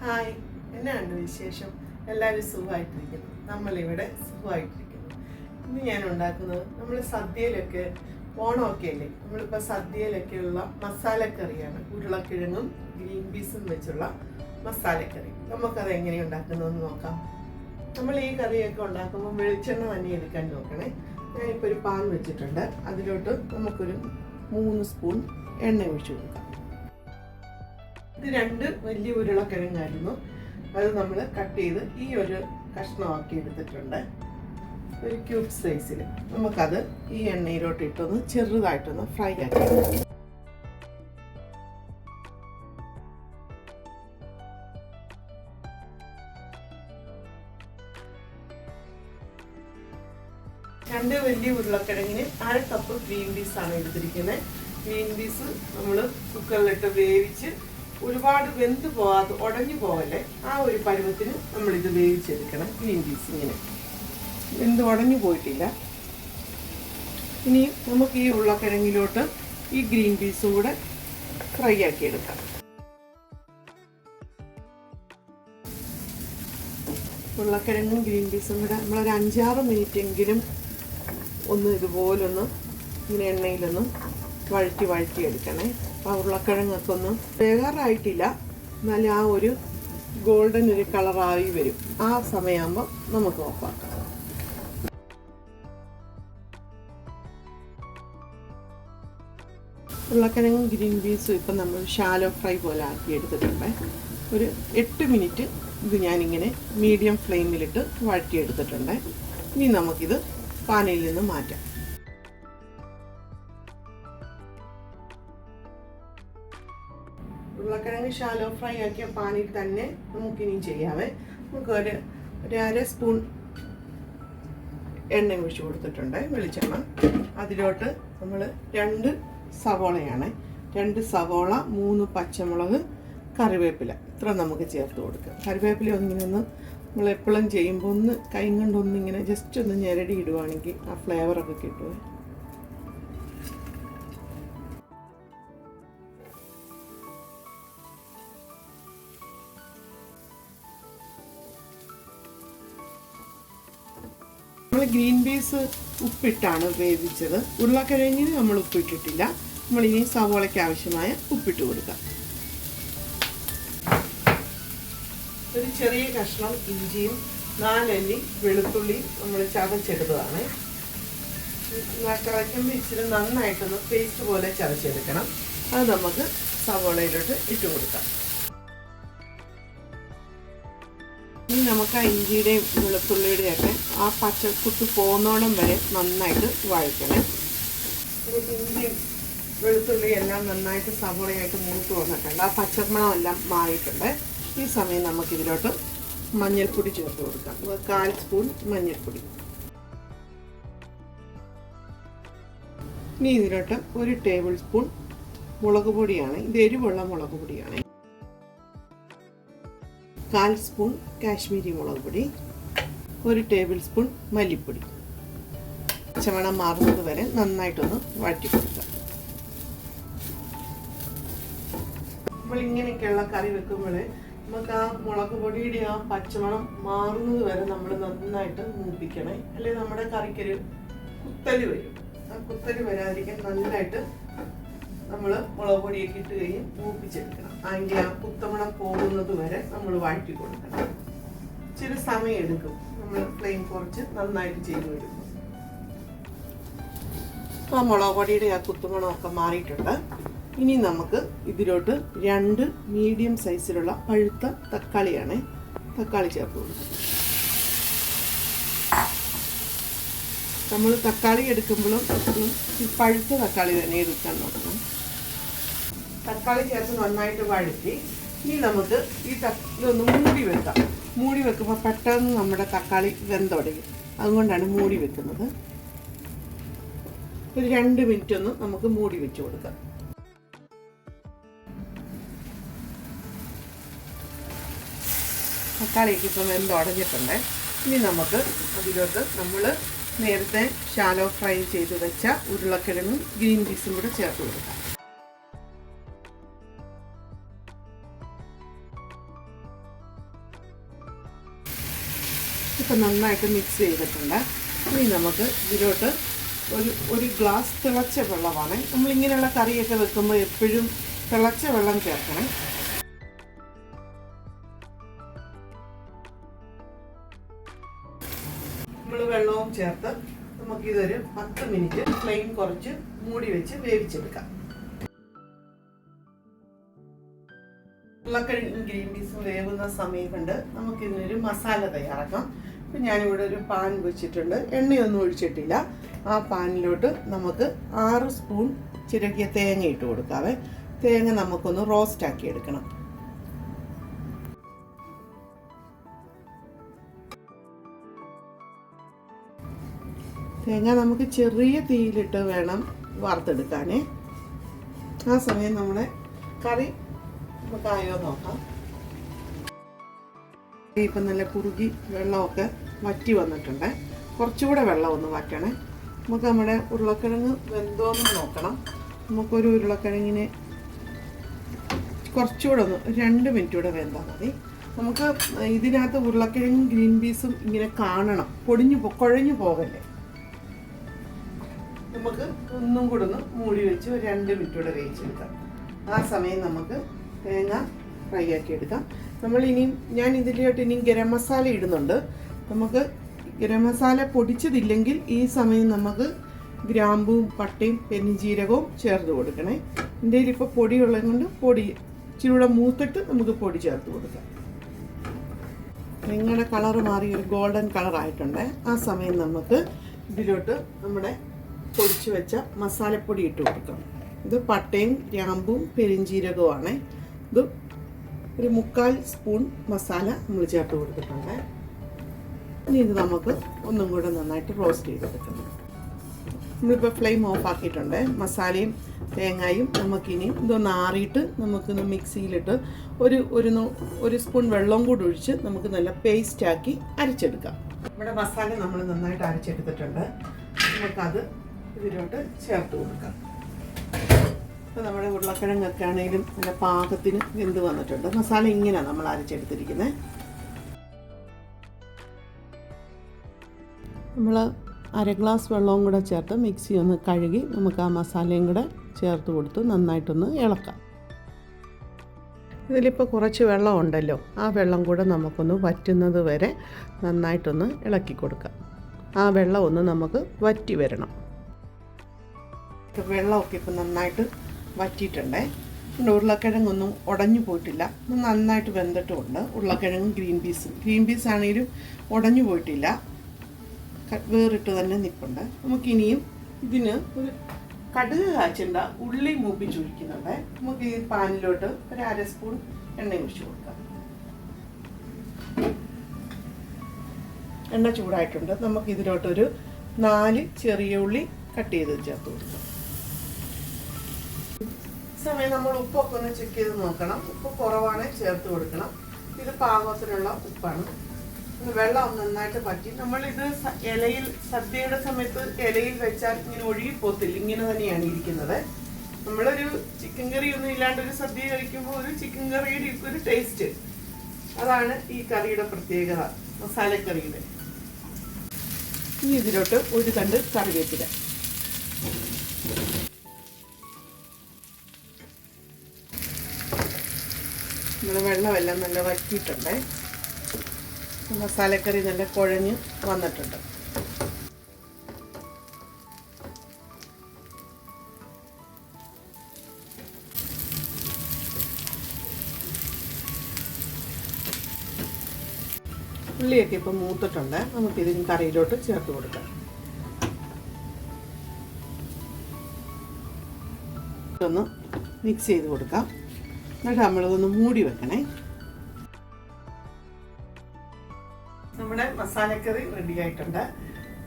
Hi, എന്നാണ് വിശേഷം? എല്ലാവരും സുഖമായിട്ടിരിക്കുന്നു. നമ്മളിവിടെ സുഖമായിട്ടിരിക്കുന്നു. ഇന്ന് ഞാൻ ഉണ്ടാക്കുന്നത് നമ്മൾ സദ്യയിലൊക്കെ ഓണമൊക്കെ അല്ലേ, നമ്മളിപ്പോൾ സദ്യയിലൊക്കെയുള്ള മസാലക്കറിയാണ്. ഉരുളക്കിഴങ്ങും ഗ്രീൻ പീസും വെച്ചുള്ള മസാലക്കറി. നമുക്കത് എങ്ങനെ ഉണ്ടാക്കുന്നതെന്ന് നോക്കാം. നമ്മൾ ഈ കറിയൊക്കെ ഉണ്ടാക്കുമ്പോൾ വെളിച്ചെണ്ണ തന്നെ എടുക്കാൻ നോക്കണേ. ഞാനിപ്പോൾ ഒരു പാൻ വെച്ചിട്ടുണ്ട്. അതിലോട്ട് നമുക്കൊരു 3 സ്പൂൺ എണ്ണ ഒഴിച്ചു കൊടുക്കാം. ഇത് 2 വലിയ ഉരുളക്കിഴങ്ങായിരുന്നു. അത് നമ്മൾ കട്ട് ചെയ്ത് ഈ ഒരു കഷ്ണമാക്കി എടുത്തിട്ടുണ്ട്. ഒരു ക്യൂബ് സൈസിൽ നമുക്കത് ഈ എണ്ണയിലോട്ട് ഇട്ടൊന്ന് ചെറുതായിട്ടൊന്ന് ഫ്രൈ ആക്കി എടുക്കാം. രണ്ട് വലിയ ഉരുളക്കിഴങ്ങിന് 1/2 കപ്പ് ഗ്രീൻ പീസാണ് എടുത്തിരിക്കുന്നത്. ഗ്രീൻ പീസ് നമ്മൾ കുക്കറിലിട്ട് വേവിച്ച് ഒരുപാട് വെന്ത് പോകാതെ ഉടഞ്ഞു പോകല്ലേ, ആ ഒരു പരുവത്തിന് നമ്മളിത് വേവിച്ചെടുക്കണം. ഗ്രീൻ പീസ് ഇങ്ങനെ വെന്ത് ഉടഞ്ഞു പോയിട്ടില്ല. ഇനി നമുക്ക് ഈ ഉരുളക്കിഴങ്ങിലോട്ട് ഈ ഗ്രീൻ പീസും കൂടെ ഫ്രൈ ആക്കി എടുക്കാം. ഉരുളക്കിഴങ്ങും ഗ്രീൻ പീസും കൂടെ നമ്മളൊരു 5-6 മിനിറ്റെങ്കിലും ഒന്ന് ഇതുപോലൊന്ന് ഇങ്ങനെ എണ്ണയിലൊന്ന് വഴറ്റി എടുക്കണേ. ആ ഉരുളക്കിഴങ്ങൊക്കെ ഒന്നും വേകാറായിട്ടില്ല, എന്നാലും ആ ഒരു ഗോൾഡൻ ഒരു കളറായി വരും. ആ സമയമാകുമ്പോൾ നമുക്ക് ഓഫാക്കാം. ഉരുളക്കിഴങ്ങും ഗ്രീൻ പീസും ഇപ്പം നമ്മൾ ഷാലോ ഫ്രൈ പോലെ ആക്കി എടുത്തിട്ടുണ്ട്. ഒരു 8 മിനിറ്റ് ഇത് ഞാനിങ്ങനെ മീഡിയം ഫ്ലെയിമിലിട്ട് വഴറ്റിയെടുത്തിട്ടുണ്ട്. ഇനി നമുക്കിത് പാനിൽ നിന്ന് മാറ്റാം. ഉരുളക്കിഴങ്ങ് ഷാലോ ഫ്രൈ ആക്കിയ പാനിൽ തന്നെ നമുക്കിനി ചെയ്യാവേ. നമുക്കൊരു 1/2 സ്പൂൺ എണ്ണ ഒഴിച്ച് കൊടുത്തിട്ടുണ്ട്, വെളിച്ചെണ്ണ. അതിലോട്ട് നമ്മൾ 2 സവോളയാണ്, 2 സവോള, 3 പച്ചമുളക്, കറിവേപ്പില, ഇത്ര നമുക്ക് ചേർത്ത് കൊടുക്കാം. കറിവേപ്പില ഒന്നിങ്ങനെ നമ്മൾ എപ്പോഴും ചെയ്യുമ്പോൾ ഒന്ന് കൈ കൊണ്ടൊന്നിങ്ങനെ ജസ്റ്റ് ഒന്ന് ഞെരടി ഇടുവാണെങ്കിൽ ആ ഫ്ലേവറൊക്കെ കിട്ടുമേ. നമ്മൾ ഗ്രീൻ പീസ് ഉപ്പിട്ടാണ് വേവിച്ചത്. ഉരുളക്കിഴങ്ങിന് നമ്മൾ ഉപ്പിട്ടിട്ടില്ല. നമ്മളിനി സവോളയ്ക്ക് ആവശ്യമായ ഉപ്പിട്ട് കൊടുക്കാം. ഒരു ചെറിയ കഷ്ണം ഇഞ്ചിയും 4 അല്ലി വെളുത്തുള്ളി നമ്മൾ ചതച്ചെടുത്തതാണ്. ചതയ്ക്കുമ്പോൾ ഇച്ചിരി നന്നായിട്ടൊന്ന് പേസ്റ്റ് പോലെ ചതച്ചെടുക്കണം. അത് നമുക്ക് സവോളയിലോട്ട് ഇട്ട് കൊടുക്കാം. ഇനി നമുക്ക് ആ ഇഞ്ചിയുടെയും വെളുത്തുള്ളിയുടെയൊക്കെ ആ പച്ചക്കുത്ത് പോകുന്നോളം വരെ നന്നായിട്ട് വഴറ്റണം. ഇഞ്ചിയും വെളുത്തുള്ളിയും എല്ലാം നന്നായിട്ട് സവോളയായിട്ട് മൂത്ത് വന്നിട്ടുണ്ട്. ആ പച്ചമണം എല്ലാം മാറിയിട്ടുണ്ട്. ഈ സമയം നമുക്കിതിലോട്ട് മഞ്ഞൾപ്പൊടി ചേർത്ത് കൊടുക്കാം. 1/4 സ്പൂൺ മഞ്ഞൾപ്പൊടി. ഇനി ഇതിലോട്ട് 1 ടേബിൾ സ്പൂൺ മുളക് പൊടിയാണ്. ഇത് എരിവുള്ള മുളക് പൊടിയാണ്. 1/4 സ്പൂൺ കാശ്മീരി മുളക് പൊടി, 1 ടേബിൾ സ്പൂൺ മല്ലിപ്പൊടി. പച്ചമണം മാറുന്നത് വരെ നന്നായിട്ടൊന്ന് വഴറ്റി കൊടുക്കാം. നമ്മൾ ഇങ്ങനെയൊക്കെയുള്ള കറി വെക്കുമ്പോൾ നമുക്ക് ആ മുളക് പൊടിയുടെ ആ പച്ചമണം മാറുന്നത് വരെ നമ്മൾ നന്നായിട്ട് മൂപ്പിക്കണേ. അല്ലെങ്കിൽ നമ്മുടെ കറിക്കൊരു കുത്തല് വരും. ആ കുത്തല് വരാതിരിക്കാൻ നന്നായിട്ട് നമ്മൾ മുളക് പൊടിയൊക്കെ ഇട്ട് കഴിഞ്ഞ് മൂപ്പിച്ചെടുക്കണം. അതിൻ്റെ ആ കുത്തമണം പോകുന്നത് വരെ നമ്മൾ വഴറ്റി കൊടുക്കണം. ഇച്ചിരി സമയം എടുക്കും. നമ്മൾ ഫ്ലെയിം കുറച്ച് നന്നായിട്ട് ചെയ്ത് കൊടുക്കും. ആ മുളക് പൊടിയുടെ ആ കുത്തുമണമൊക്കെ മാറിയിട്ടുണ്ട്. ഇനി നമുക്ക് ഇതിലോട്ട് 2 മീഡിയം സൈസിലുള്ള പഴുത്ത തക്കാളിയാണ്. തക്കാളി ചേർത്ത് കൊടുക്കും. നമ്മൾ തക്കാളി എടുക്കുമ്പോഴും ഈ പഴുത്ത തക്കാളി തന്നെ എടുക്കാൻ നോക്കണം. തക്കാളി ചേർത്ത് നന്നായിട്ട് വഴറ്റി ഇനി നമുക്ക് ഇതൊന്ന് മൂടി വെക്കാം. മൂടി വെക്കുമ്പോൾ പെട്ടെന്ന് നമ്മുടെ തക്കാളി വെന്തുടയും. അതുകൊണ്ടാണ് മൂടി വെക്കുന്നത്. ഒരു 2 മിനിറ്റ് ഒന്ന് നമുക്ക് മൂടി വെച്ച് കൊടുക്കാം. തക്കാളിക്ക് ഇപ്പം വെന്തുടഞ്ഞിട്ടുണ്ട്. ഇനി നമുക്ക് അതിലോട്ട് നമ്മൾ നേരത്തെ ഷാലോ ഫ്രൈ ചെയ്ത് വെച്ച ഉരുളക്കിഴങ്ങും ഗ്രീൻ പീസും കൂടെ ചേർത്ത് കൊടുക്കാം. ഇപ്പം നന്നായിട്ട് മിക്സ് ചെയ്തിട്ടുണ്ട്. ഇനി നമുക്ക് ഇതിലോട്ട് ഒരു ഗ്ലാസ് തിളച്ച വെള്ളമാണ്. നമ്മളിങ്ങനെയുള്ള കറിയൊക്കെ വെക്കുമ്പോൾ എപ്പോഴും തിളച്ച വെള്ളം ചേർക്കണം. നമ്മൾ വെള്ളവും ചേർത്ത് നമുക്കിതൊരു 10 മിനിറ്റ് ഫ്ലെയിം കുറച്ച് മൂടി വെച്ച് വേവിച്ചെടുക്കാം. ഉരുളക്കിഴങ്ങും ഗ്രീൻ പീസും വേവുന്ന സമയം കൊണ്ട് നമുക്കിതിനൊരു മസാല തയ്യാറാക്കാം. അപ്പം ഞാനിവിടെ ഒരു പാൻ വെച്ചിട്ടുണ്ട്. എണ്ണയൊന്നും ഒഴിച്ചിട്ടില്ല. ആ പാനിലോട്ട് നമുക്ക് 6 സ്പൂൺ ചിരകിയ തേങ്ങ ഇട്ട് കൊടുക്കാവേ. തേങ്ങ നമുക്കൊന്ന് റോസ്റ്റ് ആക്കി എടുക്കണം. തേങ്ങ നമുക്ക് ചെറിയ തീയിലിട്ട് വേണം വറുത്തെടുക്കാനേ. ആ സമയം നമ്മുടെ കറി നമുക്കായോ നോക്കാം. ഇപ്പം നല്ല കുറുകി വെള്ളമൊക്കെ വറ്റി വന്നിട്ടുണ്ട്. കുറച്ചുകൂടെ വെള്ളം ഒന്ന് വറ്റണേ. നമുക്ക് നമ്മുടെ ഉരുളക്കിഴങ്ങ് വെന്തോന്ന് നോക്കണം. നമുക്കൊരു ഉരുളക്കിഴങ്ങിനെ കുറച്ചുകൂടെ ഒന്ന് 2 മിനിറ്റ് കൂടെ വെന്താൽ മതി. നമുക്ക് ഇതിനകത്ത് ഉരുളക്കിഴങ്ങും ഗ്രീൻ പീസും ഇങ്ങനെ കാണണം, കുഴഞ്ഞു പോകല്ലേ. നമുക്ക് ഒന്നും കൂടെ ഒന്ന് മൂടി വെച്ച് ഒരു 2 മിനിറ്റ് കൂടെ വേവിച്ചെടുക്കാം. ആ സമയം നമുക്ക് തേങ്ങ ഫ്രൈ ആക്കി എടുക്കാം. ഞാൻ ഇതിലോട്ട് ഇനിയും ഗരം മസാല ഇടുന്നുണ്ട്. നമുക്ക് ഗരം മസാല പൊടിച്ചതില്ലെങ്കിൽ ഈ സമയം നമുക്ക് ഗ്രാമ്പും പട്ടയും പെരുംജീരകവും ചേർത്ത് കൊടുക്കണേ. എൻ്റെ കയ്യിൽ ഇപ്പോൾ പൊടിയുള്ളത് കൊണ്ട് പൊടി ഇച്ചിരി മൂത്തിട്ട് നമുക്ക് പൊടി ചേർത്ത് കൊടുക്കാം. തേങ്ങയുടെ കളറ് മാറി ഒരു ഗോൾഡൻ കളറായിട്ടുണ്ട്. ആ സമയം നമുക്ക് ഇതിലോട്ട് നമ്മുടെ പൊടിച്ചു വെച്ച മസാലപ്പൊടി ഇട്ട് കൊടുക്കാം. ഇത് പട്ടയും ഗ്രാമ്പും പെരുംജീരകവുമാണ്. ഇത് ഒരു 3/4 സ്പൂൺ മസാല നമ്മൾ ചേർത്ത് കൊടുത്തിട്ടുണ്ട്. ഇനി ഇത് നമുക്ക് ഒന്നും കൂടെ നന്നായിട്ട് റോസ്റ്റ് ചെയ്തെടുക്കണം. നമ്മളിപ്പോൾ ഫ്ലെയിം ഓഫ് ആക്കിയിട്ടുണ്ട്. മസാലയും തേങ്ങയും നമുക്കിനി ഇതൊന്ന് ആറിയിട്ട് നമുക്കൊന്ന് മിക്സിയിലിട്ട് ഒരു സ്പൂൺ വെള്ളം കൂടി ഒഴിച്ച് നമുക്ക് നല്ല പേസ്റ്റാക്കി അരച്ചെടുക്കാം. നമ്മുടെ മസാല നമ്മൾ നന്നായിട്ട് അരച്ചെടുത്തിട്ടുണ്ട്. നമുക്കത് ഇതിലോട്ട് ചേർത്ത് കൊടുക്കാം. ഇപ്പോൾ നമ്മുടെ ഉരുളക്കിഴങ്ങൊക്കെ ആണെങ്കിലും നല്ല പാകത്തിന് വെന്ത് വന്നിട്ടുണ്ട്. മസാല ഇങ്ങനെയാണ് നമ്മൾ അരച്ചെടുത്തിരിക്കുന്നത്. നമ്മൾ 1/2 ഗ്ലാസ് വെള്ളവും കൂടെ ചേർത്ത് മിക്സി ഒന്ന് കഴുകി നമുക്ക് ആ മസാലയും കൂടെ ചേർത്ത് കൊടുത്ത് നന്നായിട്ടൊന്ന് ഇളക്കാം. ഇതിലിപ്പോൾ കുറച്ച് വെള്ളം ഉണ്ടല്ലോ, ആ വെള്ളം കൂടെ നമുക്കൊന്ന് വറ്റുന്നത് വരെ നന്നായിട്ടൊന്ന് ഇളക്കി കൊടുക്കാം. ആ വെള്ളം ഒന്ന് നമുക്ക് വറ്റി വരണം. വെള്ളമൊക്കെ ഇപ്പം നന്നായിട്ട് വറ്റിയിട്ടുണ്ടേ. ഉരുളക്കിഴങ്ങൊന്നും ഉടഞ്ഞു പോയിട്ടില്ല, നന്നായിട്ട് വെന്തിട്ടുമുണ്ട്. ഉരുളക്കിഴങ്ങും ഗ്രീൻ പീസ് ആണെങ്കിലും ഉടഞ്ഞു പോയിട്ടില്ല, വേറിട്ട് തന്നെ നിൽപ്പുണ്ട്. നമുക്കിനിയും ഇതിന് ഒരു കടുക് കാച്ചണ്ട ഉള്ളി മൂപ്പിച്ചൊഴിക്കുന്നുണ്ട്. നമുക്ക് ഈ പാനിലോട്ട് ഒരു 1/2 സ്പൂൺ എണ്ണ ഒഴിച്ച് കൊടുക്കാം. എണ്ണ ചൂടായിട്ടുണ്ട്. നമുക്ക് ഇതിലോട്ടൊരു 4 ചെറിയ ഉള്ളി കട്ട് ചെയ്ത് ചേർത്ത് കൊടുക്കാം. സമയം നമ്മൾ ഉപ്പൊക്കെ ഒന്ന് ചെക്ക് ചെയ്ത് നോക്കണം. ഉപ്പ് കുറവാണ് ചേർത്ത് കൊടുക്കണം. ഇത് പാകത്തിനുള്ള ഉപ്പാണ്. വെള്ളം നന്നായിട്ട് പറ്റി നമ്മളിത് സദ്യയുടെ സമയത്ത് ഇലയിൽ വെച്ചാൽ ഇങ്ങനെ ഒഴുകിപ്പോത്തില്ല, ഇങ്ങനെ തന്നെയാണ് ഇരിക്കുന്നത്. നമ്മളൊരു ചിക്കൻ കറി ഒന്നും ഇല്ലാണ്ട് ഒരു സദ്യ കഴിക്കുമ്പോൾ ഒരു ചിക്കൻ കറിയുടെ ഒരു ടേസ്റ്റ്, അതാണ് ഈ കറിയുടെ പ്രത്യേകത, മസാലക്കറിയുടെ. ഇനി ഇതിലോട്ട് ഒരു തണ്ട് കറിവേപ്പില. നമ്മുടെ വെള്ളമെല്ലാം നല്ല വറ്റിയിട്ടുണ്ട്. മസാലക്കറി നല്ല കുഴഞ്ഞ് വന്നിട്ടുണ്ട്. ഉള്ളിയൊക്കെ ഇപ്പം മൂത്തിട്ടുണ്ട്. നമുക്കിതിന് കറിയിലോട്ട് ചേർത്ത് കൊടുക്കാം. ഒന്ന് മിക്സ് ചെയ്ത് കൊടുക്കാം. എന്നിട്ട് നമ്മളിതൊന്ന് മൂടി വെക്കണേ. നമ്മുടെ മസാലക്കറി റെഡി ആയിട്ടുണ്ട്.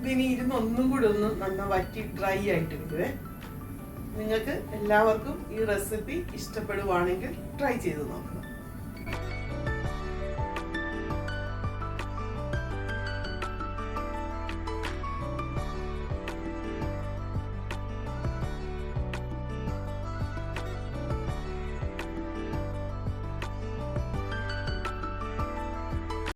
ഇതിനി ഒന്നും കൂടി ഒന്ന് നന്നായി വറ്റി ഡ്രൈ ആയിട്ട് കിട്ടുവേ. നിങ്ങൾക്ക് എല്ലാവർക്കും ഈ റെസിപ്പി ഇഷ്ടപ്പെടുവാണെങ്കിൽ ട്രൈ ചെയ്ത് നോക്കണം.